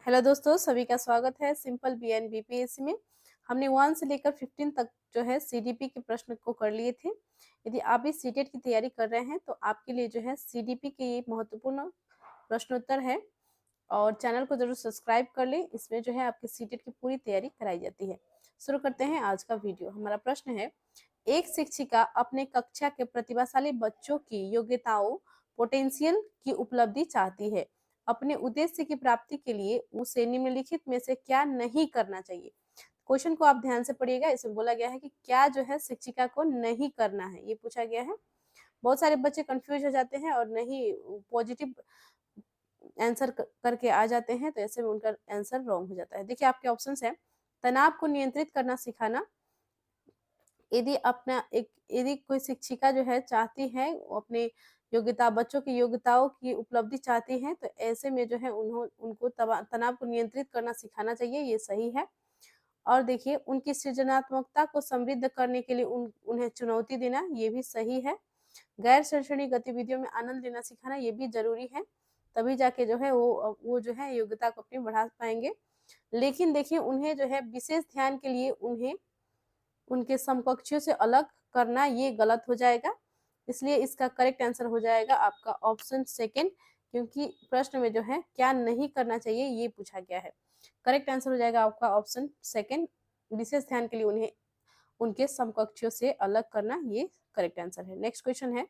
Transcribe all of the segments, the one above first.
Hello दोस्तों, सभी का स्वागत है सिंपल बीएन बीपीएससी में। हमने 1 से लेकर 15 तक जो है सीडीपी के प्रश्न को कर लिए थे। यदि आप इस सीटेट की तैयारी कर रहे हैं तो आपके लिए जो है सीडीपी के ये महत्वपूर्ण प्रश्नोत्तर है और चैनल को जरूर सब्सक्राइब कर लें। इसमें जो है आपकी सीटेट की पूरी तैयारी कराई जाती है। शुरू करते हैं आज का वीडियो। हमारा प्रश्न है, एक शिक्षिका अपने कक्षा के प्रतिभाशाली बच्चों की योग्यताओं, पोटेंशियल की उपलब्धि चाहती है। अपने उद्देश्य की प्राप्ति के लिए उसे निम्नलिखित में से क्या नहीं करना चाहिए। क्वेश्चन को आप ध्यान से पढ़िएगा। इसमें बोला गया है कि क्या जो है शिक्षिका को नहीं करना है, ये पूछा गया है। बहुत सारे बच्चे कंफ्यूज हो जाते हैं और नहीं पॉजिटिव आंसर करके आ जाते हैं, तो ऐसे में उनका आंसर रॉन्ग हो जाता है। देखिए आपके ऑप्शंस हैं, तनाव को नियंत्रित करना सिखाना। यदि कोई शिक्षिका जो है चाहती है अपने बच्चों की योग्यताओं की उपलब्धि चाहती है, तो ऐसे में जो है उनको तनाव को नियंत्रित करना सिखाना चाहिए, ये सही है। और देखिए उनकी सृजनात्मकता को समृद्ध करने के लिए उन्हें चुनौती देना, ये भी सही है। गैर शैक्षणिक गतिविधियों में आनंद लेना सिखाना, ये भी जरूरी है। तभी जाके जो है वो जो है योग्यता को अपनी बढ़ा पाएंगे। लेकिन देखिए उन्हें जो है विशेष ध्यान के लिए उन्हें उनके समकक्षियों से अलग करना, ये गलत हो जाएगा। इसलिए इसका करेक्ट आंसर हो जाएगा आपका ऑप्शन सेकंड, क्योंकि प्रश्न में जो है क्या नहीं करना चाहिए ये पूछा गया है। करेक्ट आंसर हो जाएगा आपका ऑप्शन सेकंड, विशेष ध्यान के लिए उन्हें उनके समकक्षियों से अलग करना, ये करेक्ट आंसर है। नेक्स्ट क्वेश्चन है,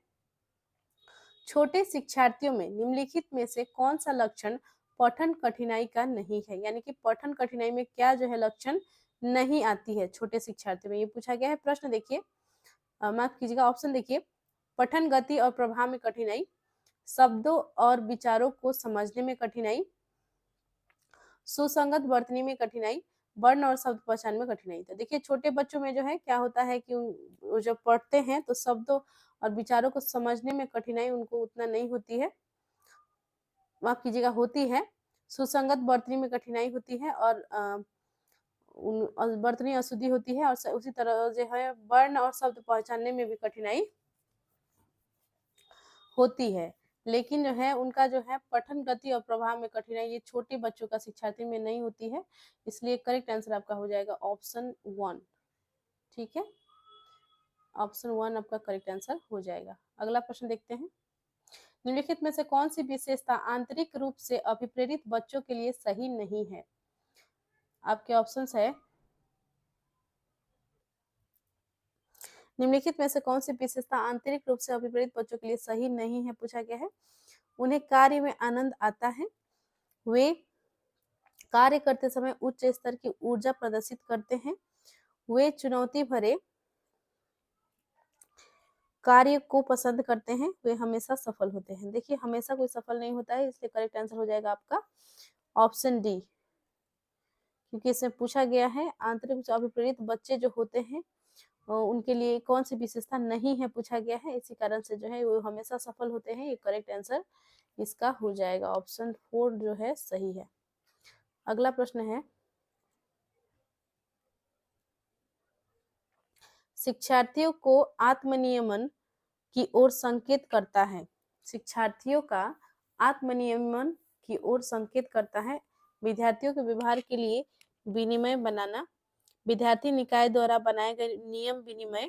छोटे शिक्षार्थियों में निम्नलिखित में से कौन सा लक्षण पठन कठिनाई का नहीं है। यानी कि पठन कठिनाई में क्या जो है लक्षण नहीं आती है छोटे शिक्षार्थियों में, ये पूछा गया है। प्रश्न देखिए, माफ कीजिएगा, ऑप्शन देखिए, पठन गति और प्रभाव में कठिनाई, शब्दों और विचारों को समझने में कठिनाई, सुसंगत वर्तनी में कठिनाई, वर्ण और शब्द पहचान में कठिनाई। तो देखिए छोटे बच्चों में जो है क्या होता है कि वो जब पढ़ते हैं तो शब्दों और विचारों को समझने में कठिनाई उनको उतना नहीं होती है, माफ कीजिएगा होती है। सुसंगत वर्तनी में कठिनाई होती है और वर्तनी अशुद्धि होती है, और उसी तरह जो है वर्ण और शब्द पहचानने में भी कठिनाई होती है। लेकिन जो है उनका जो है पठन गति और प्रभाव में कठिनाई ये छोटे बच्चों का शिक्षार्थी में नहीं होती है। इसलिए करेक्ट आंसर आपका हो जाएगा ऑप्शन 1। ठीक है, ऑप्शन 1 आपका करेक्ट आंसर हो जाएगा। अगला प्रश्न देखते हैं, निम्नलिखित में से कौन सी विशेषता आंतरिक रूप से अभिप्रेरित बच्चों के लिए सही नहीं है। आपके ऑप्शंस है, निम्नलिखित में से कौन सी विशेषता आंतरिक रूप से अभिप्रेरित बच्चों के लिए सही नहीं है, पूछा गया है। उन्हें कार्य में आनंद आता है, वे कार्य करते समय उच्च स्तर की ऊर्जा प्रदर्शित करते हैं, वे चुनौती भरे कार्य को पसंद करते हैं, वे हमेशा सफल होते हैं। देखिए हमेशा कोई सफल नहीं होता है, इसलिए करेक्ट आंसर हो जाएगा आपका ऑप्शन डी, क्योंकि इसमें पूछा गया है आंतरिक रूप से अभिप्रेरित बच्चे जो होते हैं उनके लिए कौन सी विशेषता नहीं है पूछा गया है, इसी कारण से जो है वो हमेशा सफल होते हैं। ये करेक्ट आंसर इसका हो जाएगा ऑप्शन 4 जो है सही है। अगला प्रश्न है, शिक्षार्थियों को आत्मनियमन की ओर संकेत करता है। शिक्षार्थियों का आत्मनियमन की ओर संकेत करता है। विद्यार्थियों के व्यवहार के लिए विनिमय बनाना, विद्यार्थी निकाय द्वारा बनाए गए नियम विनिमय,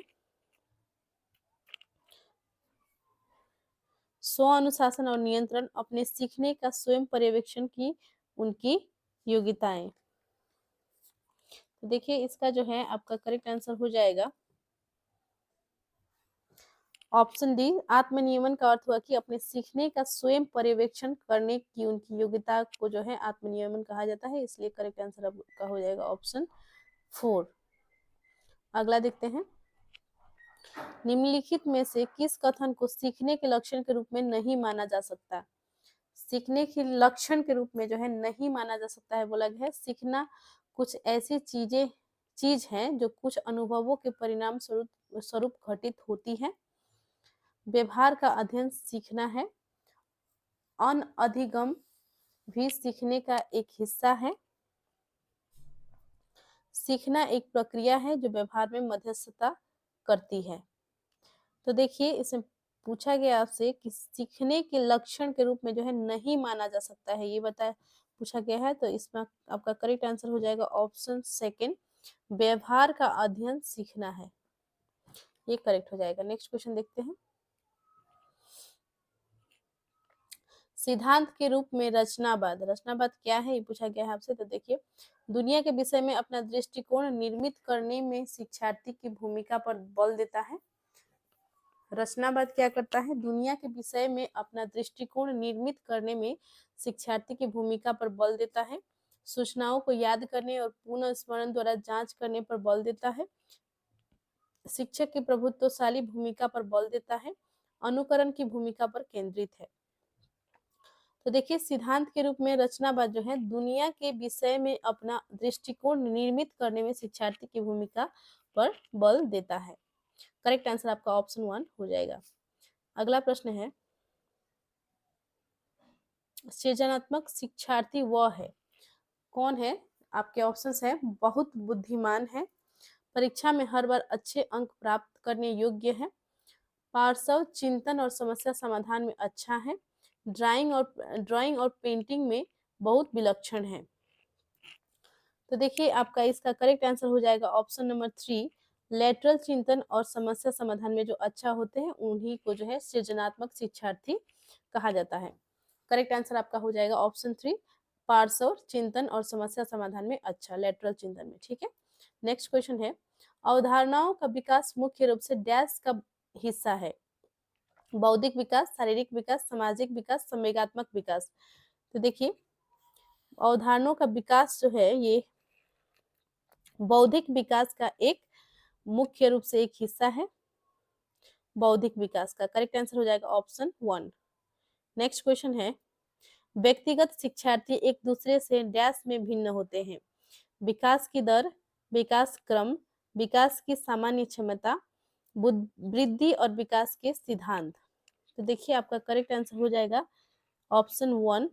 स्व अनुशासन और नियंत्रण, अपने सीखने का स्वयं पर्यवेक्षण की उनकी योग्यताएं। तो देखिए इसका जो है आपका करेक्ट आंसर हो जाएगा ऑप्शन डी। आत्मनियमन का अर्थ हुआ कि अपने सीखने का स्वयं पर्यवेक्षण करने की उनकी योग्यता को जो है आत्मनियमन कहा जाता है, इसलिए करेक्ट आंसर आपका हो जाएगा ऑप्शन 4। अगला देखते हैं, निम्नलिखित में से किस कथन को सीखने के लक्षण के रूप में नहीं माना जा सकता। सीखने के लक्षण के रूप में जो है नहीं माना जा सकता है। बोला गया है सीखना कुछ ऐसी चीज है जो कुछ अनुभवों के परिणाम स्वरूप घटित होती है। व्यवहार का अध्ययन सीखना है। अनअधिगम भी सीखने का एक हिस्सा है। सीखना एक प्रक्रिया है जो व्यवहार में मध्यस्थता करती है। तो देखिए इसमें पूछा गया आपसे कि सीखने के लक्षण के रूप में जो है नहीं माना जा सकता है, ये पूछा गया है, तो इसमें आपका करेक्ट आंसर हो जाएगा ऑप्शन सेकंड, व्यवहार का अध्ययन सीखना है, ये करेक्ट हो जाएगा। नेक्स्ट क्वेश्चन देखते हैं। सिद्धांत के रूप में रचनावाद, रचनावाद क्या है ये पूछा गया है आपसे। तो देखिए, दुनिया के विषय में अपना दृष्टिकोण निर्मित करने में शिक्षार्थी की भूमिका पर बल देता है। रचनावाद क्या करता है, दुनिया के विषय में अपना दृष्टिकोण निर्मित करने में शिक्षार्थी की भूमिका पर बल देता है। सूचनाओं को याद करने और पुनः स्मरण द्वारा जांच करने पर बल देता है। शिक्षक की प्रभुत्वशाली भूमिका पर बल देता है। अनुकरण की भूमिका पर केंद्रित है। तो देखिए, सिद्धांत के रूप में रचनावाद जो है दुनिया के विषय में अपना दृष्टिकोण निर्मित करने में शिक्षार्थी की भूमिका पर बल देता है। करेक्ट आंसर आपका ऑप्शन 1 हो जाएगा। अगला प्रश्न है, सृजनात्मक शिक्षार्थी वह है, कौन है? आपके ऑप्शंस है, बहुत बुद्धिमान है, परीक्षा में हर बार अच्छे अंक प्राप्त करने योग्य है, पार्श्व चिंतन और समस्या समाधान में अच्छा है, ड्राइंग और पेंटिंग में बहुत विलक्षण है। तो देखिए, आपका इसका करेक्ट आंसर हो जाएगा ऑप्शन नंबर 3, लेटरल चिंतन और समस्या समाधान में जो अच्छा होते हैं उन्हीं को जो है सृजनात्मक शिक्षार्थी कहा जाता है। करेक्ट आंसर आपका हो जाएगा ऑप्शन 3, पार्श्व चिंतन और समस्या समाधान में अच्छा, लेटरल चिंतन में। ठीक है, नेक्स्ट क्वेश्चन है, अवधारणाओं का विकास मुख्य रूप से डैश का हिस्सा है? बौद्धिक विकास, शारीरिक विकास, सामाजिक विकास, संवेगात्मक विकास। तो देखिए, अवधारणाओं का विकास जो है ये बौद्धिक विकास का एक मुख्य रूप से एक हिस्सा है। बौद्धिक विकास का करेक्ट आंसर हो जाएगा ऑप्शन 1। नेक्स्ट क्वेश्चन है, व्यक्तिगत शिक्षार्थी एक दूसरे से डैश में भिन्न होते हैं? विकास की दर, विकास क्रम, विकास की सामान्य क्षमता, वृद्धि और विकास के सिद्धांत। तो देखिए, आपका करेक्ट आंसर हो जाएगा ऑप्शन 1,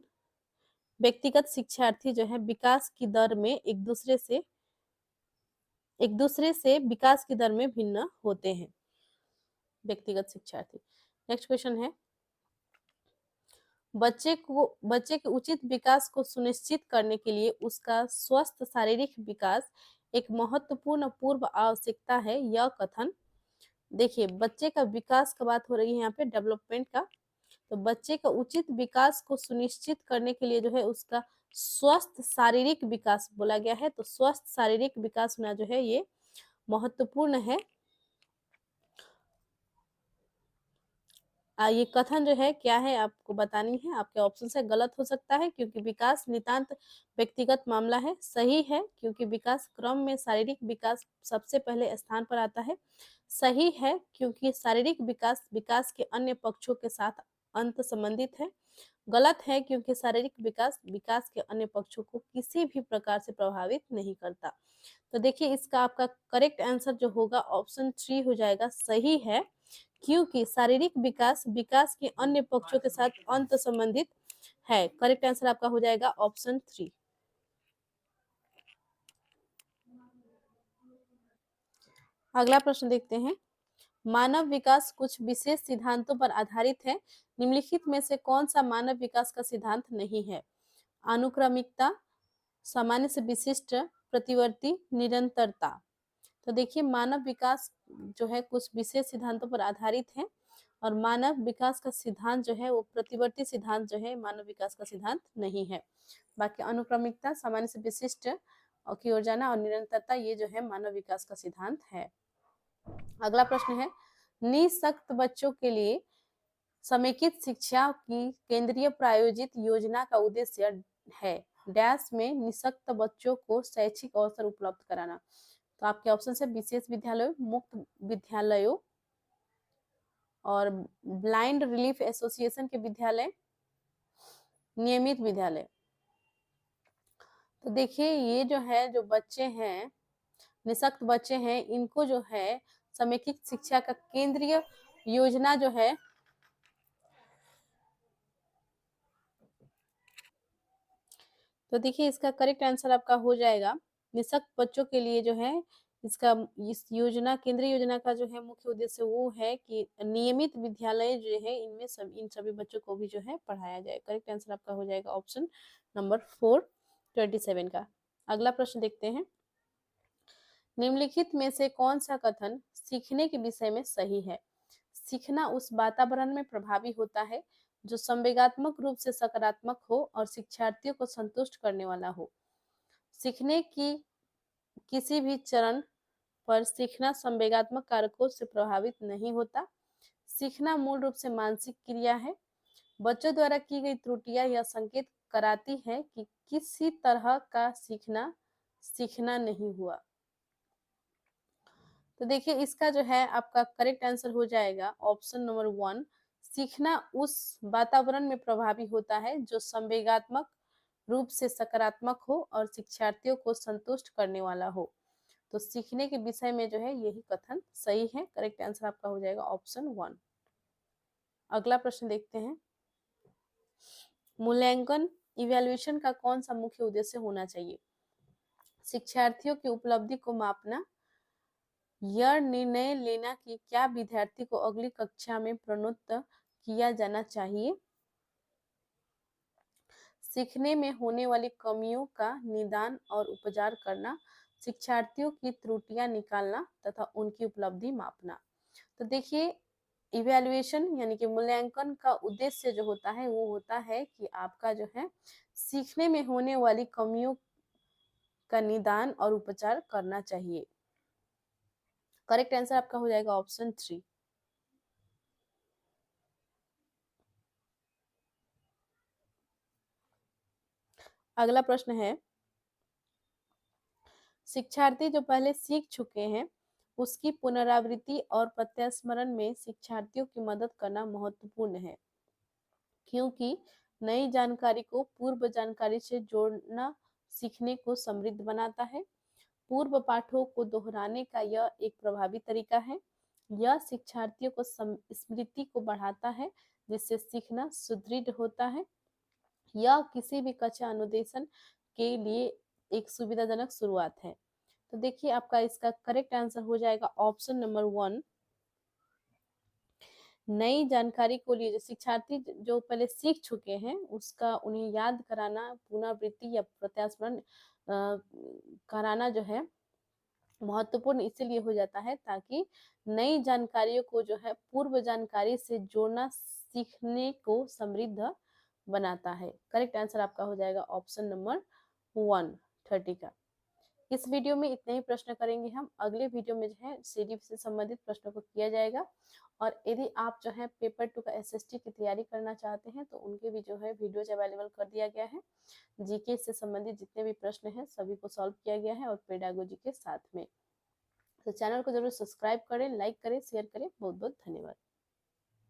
व्यक्तिगत शिक्षार्थी जो है विकास की दर में एक दूसरे से विकास की दर में भिन्न होते हैं, व्यक्तिगत शिक्षार्थी। नेक्स्ट क्वेश्चन है, बच्चे के उचित विकास को सुनिश्चित करने के लिए उसका स्वस्थ शारीरिक विकास एक महत्वपूर्ण पूर्व आवश्यकता है, यह कथन। देखिए, बच्चे का विकास का बात हो रही है यहाँ पे, डेवलपमेंट का। तो बच्चे का उचित विकास को सुनिश्चित करने के लिए जो है उसका स्वस्थ शारीरिक विकास बोला गया है। तो स्वस्थ शारीरिक विकास होना जो है ये महत्वपूर्ण है। ये कथन जो है क्या है आपको बतानी है। आपके ऑप्शन से गलत हो सकता है क्योंकि विकास नितांत व्यक्तिगत मामला है। सही है क्योंकि विकास क्रम में शारीरिक विकास सबसे पहले स्थान पर आता है। सही है क्योंकि शारीरिक विकास विकास के अन्य पक्षों के साथ अंत संबंधित है। गलत है क्योंकि शारीरिक विकास विकास के अन्य पक्षों को किसी भी प्रकार से प्रभावित नहीं करता। तो देखिए, इसका आपका करेक्ट आंसर जो होगा ऑप्शन 3 हो जाएगा। सही है क्योंकि शारीरिक विकास विकास के अन्य पक्षों के साथ अंत संबंधित है। करेक्ट आंसर आपका हो जाएगा ऑप्शन 3। अगला प्रश्न देखते हैं, मानव विकास कुछ विशेष सिद्धांतों पर आधारित है, निम्नलिखित में से कौन सा मानव विकास का सिद्धांत नहीं है? अनुक्रमिकता, सामान्य से विशिष्ट, प्रतिवर्ती, निरंतरता। तो देखिए, मानव विकास जो है कुछ विशेष सिद्धांतों पर आधारित है और मानव विकास का सिद्धांत जो है वो प्रतिवर्ती सिद्धांत जो है मानव विकास का सिद्धांत नहीं है। बाकी अनुक्रमिकता, सामान्य से विशिष्ट की ओर जाना और निरंतरता ये जो है मानव विकास का सिद्धांत है। अगला प्रश्न है, निःशक्त बच्चों के लिए समेकित शिक्षा की केंद्रीय प्रायोजित योजना का उद्देश्य है डैश में निःशक्त बच्चों को शैक्षिक अवसर उपलब्ध कराना। तो आपके ऑप्शन है विशेष विद्यालयों, मुक्त विद्यालयों और ब्लाइंड रिलीफ एसोसिएशन के विद्यालय, नियमित विद्यालय। तो देखिए, ये जो है जो बच्चे हैं निःशक्त बच्चे हैं इनको जो है समेकित शिक्षा का केंद्रीय योजना जो है तो देखिए, इसका करेक्ट आंसर आपका हो जाएगा निःशक्त बच्चों के लिए जो है इसका इस योजना केंद्रीय योजना का जो है मुख्य उद्देश्य वो है कि नियमित विद्यालय जो है इनमें इन सभी बच्चों को भी जो है पढ़ाया जाए। करेक्ट आंसर आपका हो जाएगा ऑप्शन नंबर 427 का। अगला प्रश्न देखते हैं। निम्नलिखित में से कौन सा कथन सीखने के विषय में सही है? सीखना उस वातावरण में प्रभावी होता है जो संवेगात्मक रूप से सकारात्मक हो और शिक्षार्थियों को संतुष्ट करने वाला हो। सीखने की किसी भी चरण पर सीखना संवेगात्मक कारकों से प्रभावित नहीं होता। सीखना मूल रूप से मानसिक क्रिया है। बच्चों द्वारा की गई त्रुटियां यह संकेत कराती है कि किसी तरह का सीखना नहीं हुआ। तो देखिए इसका जो है आपका करेक्ट आंसर हो जाएगा ऑप्शन नंबर 1। सीखना उस वातावरण में प्रभावी होता है जो संवेगात्मक रूप से सकारात्मक हो और शिक्षार्थियों को संतुष्ट करने वाला हो। तो सीखने के विषय में जो है यही कथन सही है। करेक्ट आंसर आपका हो जाएगा ऑप्शन 1। अगला प्रश्न देखते हैं। मूल्यांकन इवैल्यूएशन का कौन सा मुख्य उद्देश्य होना चाहिए? शिक्षार्थियों की उपलब्धि को मापना, यह निर्णय लेना कि क्या विद्यार्थी को अगली कक्षा में प्रोन्नत किया जाना चाहिए, सीखने में होने वाली कमियों का निदान और उपचार करना, शिक्षार्थियों की त्रुटियां निकालना तथा उनकी उपलब्धि मापना। तो देखिए इवैल्यूएशन यानी कि मूल्यांकन का उद्देश्य जो होता है वो होता है कि आपका जो है सीखने में होने वाली कमियों का निदान और उपचार करना चाहिए। करेक्ट आंसर आपका हो जाएगा ऑप्शन 3। अगला प्रश्न है, शिक्षार्थी जो पहले सीख चुके हैं उसकी पुनरावृत्ति और प्रत्यास्मरण में शिक्षार्थियों की मदद करना महत्वपूर्ण है, क्योंकि नई जानकारी को पूर्व जानकारी से जोड़ना सीखने को समृद्ध बनाता है। पूर्व पाठों को दोहराने का यह एक प्रभावी तरीका है। यह शिक्षार्थियों को स्मृति को बढ़ाता है जिससे सीखना सुदृढ़ होता है। यह किसी भी कक्षा अनुदेशन के लिए एक सुविधाजनक शुरुआत है। तो देखिए आपका इसका करेक्ट आंसर हो जाएगा ऑप्शन नंबर 1। नई जानकारी को लिए जो शिक्षार्थी जो पहले सीख चुके हैं उसका उन्हें याद कराना, पुनरावृत्ति या प्रत्यास्मरण कराना जो है महत्वपूर्ण इसीलिए हो जाता है ताकि नई जानकारियों को जो है पूर्व जानकारी से जोड़ना सीखने को समृद्ध बनाता है। करेक्ट आंसर आपका हो जाएगा ऑप्शन नंबर 130 का। इस वीडियो में इतने ही प्रश्न करेंगे हम। अगले वीडियो में जो है सीडीपी से संबंधित प्रश्नों को किया जाएगा। और यदि आप जो है पेपर 2 का एसएसटी की तैयारी करना चाहते हैं तो उनके भी जो है वीडियोज अवेलेबल कर दिया गया है। जीके से संबंधित जितने भी प्रश्न हैं सभी को सॉल्व किया गया है और पेडागोजी के साथ में। तो चैनल को जरूर सब्सक्राइब करें, लाइक करें, शेयर करें। बहुत बहुत धन्यवाद।